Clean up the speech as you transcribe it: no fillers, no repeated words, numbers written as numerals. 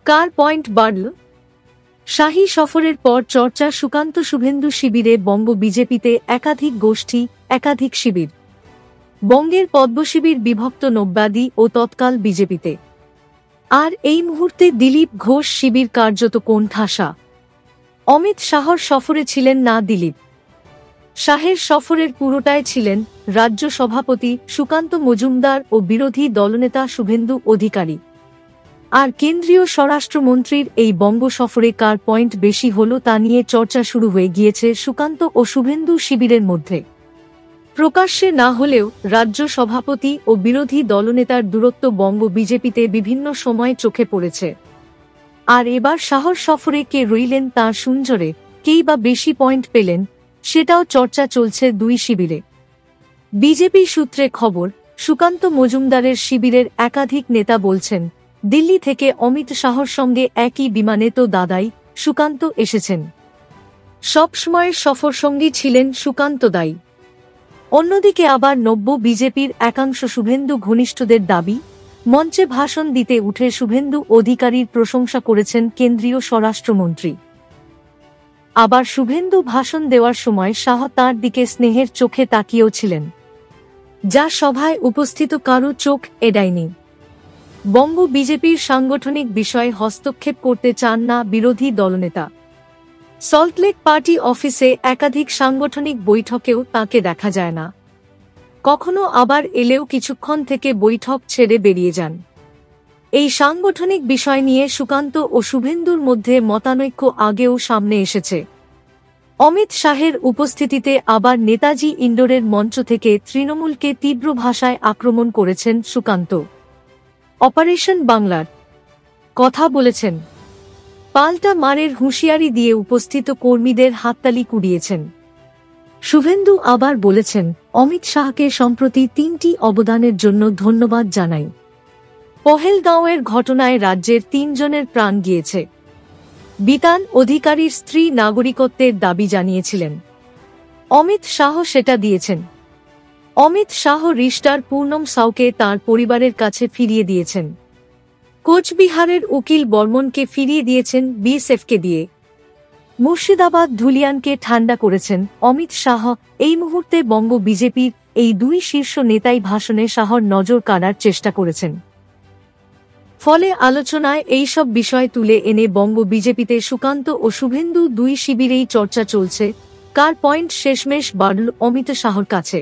কার point বাড়ল? শাহী সফরের পর চর্চা সুকান্ত শুভেন্দু শিবিরে বঙ্গ বিজেপিতে একাধিক গোষ্ঠী, একাধিক শিবির। বঙ্গের পদ্মশিবির বিভক্ত নব্যাদি ও তৎকাল বিজেপিতে। আর এই মুহূর্তে দিলীপ ঘোষ শিবির কার্যত কোণঠাসা। অমিত শাহর সফরে ছিলেন না দিলীপ। শাহের সফরের পুরোটায় ছিলেন রাজ্য সভাপতি সুকান্ত মজুমদার ও বিরোধী দলনেতা শুভেন্দু অধিকারী। আর কেন্দ্রীয় স্বরাষ্ট্রমন্ত্রীর এই বঙ্গ সফরে কার পয়েন্ট বেশি হল তা নিয়ে চর্চা শুরু হয়ে গিয়েছে সুকান্ত ও শুভেন্দু শিবিরের মধ্যে। প্রকাশ্যে না হলেও রাজ্য সভাপতি ও বিরোধী দলনেতার দূরত্ব বঙ্গ বিজেপিতে বিভিন্ন সময়ে চোখে পড়েছে। আর এবার শাহর সফরে কে রইলেন তাঁর সুনজরে, কেই বা বেশি পয়েন্ট পেলেন, সেটাও চর্চা চলছে দুই শিবিরে। বিজেপি সূত্রে খবর, সুকান্ত মজুমদারের শিবিরের একাধিক নেতা বলছেন, দিল্লি থেকে অমিত শাহর সঙ্গে একই বিমানে তো দাদাই সুকান্ত এসেছেন। সবসময়ের সফর সঙ্গী ছিলেন সুকান্ত দাই। অন্যদিকে আবার নব্য বিজেপির একাংশ শুভেন্দু ঘনিষ্ঠদের দাবি, মঞ্চে ভাষণ দিতে উঠে শুভেন্দু অধিকারীর প্রশংসা করেছেন কেন্দ্রীয় স্বরাষ্ট্রমন্ত্রী। আবার শুভেন্দু ভাষণ দেওয়ার সময় শাহ তাঁর দিকে স্নেহের চোখে তাকিয়েও ছিলেন, যা সভায় উপস্থিত কারও চোখ এড়ায়নি। বঙ্গ বিজেপির সাংগঠনিক বিষয়ে হস্তক্ষেপ করতে চান না বিরোধী দলনেতা। সল্টলেক পার্টি অফিসে একাধিক সাংগঠনিক বৈঠকেও তাঁকে দেখা যায় না। কখনো আবার এলেও কিছুক্ষণ থেকে বৈঠক ছেড়ে বেরিয়ে যান। এই সাংগঠনিক বিষয় নিয়ে সুকান্ত ও শুভেন্দুর মধ্যে মতানৈক্য আগেও সামনে এসেছে। অমিত শাহের উপস্থিতিতে আবার নেতাজি ইন্ডোরের মঞ্চ থেকে তৃণমূলকে তীব্র ভাষায় আক্রমণ করেছেন সুকান্ত। অপারেশন বাংলার কথা বলেছেন, পাল্টা মারের হুঁশিয়ারি দিয়ে উপস্থিত কর্মীদের হাততালি কুড়িয়েছেন। শুভেন্দু আবার বলেছেন, অমিত শাহকে সম্প্রতি 3টি অবদানের জন্য ধন্যবাদ জানাই। পহেলগাঁওয়ের ঘটনায় রাজ্যের 3 জনের প্রাণ গিয়েছে। বিতান অধিকারীর স্ত্রী নাগরিকত্বের দাবি জানিয়েছিলেন। অমিত শাহ সেটা দিয়েছেন। অমিত শাহ রিস্টার পূর্ণম সাউকে তাঁর পরিবারের কাছে ফিরিয়ে দিয়েছেন। কোচবিহারের উকিল বর্মনকে ফিরিয়ে দিয়েছেন বিএসএফকে দিয়ে। মুর্শিদাবাদ ধুলিয়ানকে ঠান্ডা করেছেন অমিত শাহ। এই মুহূর্তে বঙ্গ বিজেপির এই দুই শীর্ষ নেতাই ভাষণে শাহর নজর কাড়ার চেষ্টা করেছেন। ফলে আলোচনায় এইসব বিষয় তুলে এনে বঙ্গ বিজেপিতে সুকান্ত ও শুভেন্দু দুই শিবিরেই চর্চা চলছে, কার পয়েন্ট শেষমেশ বাড়ল অমিত শাহর কাছে।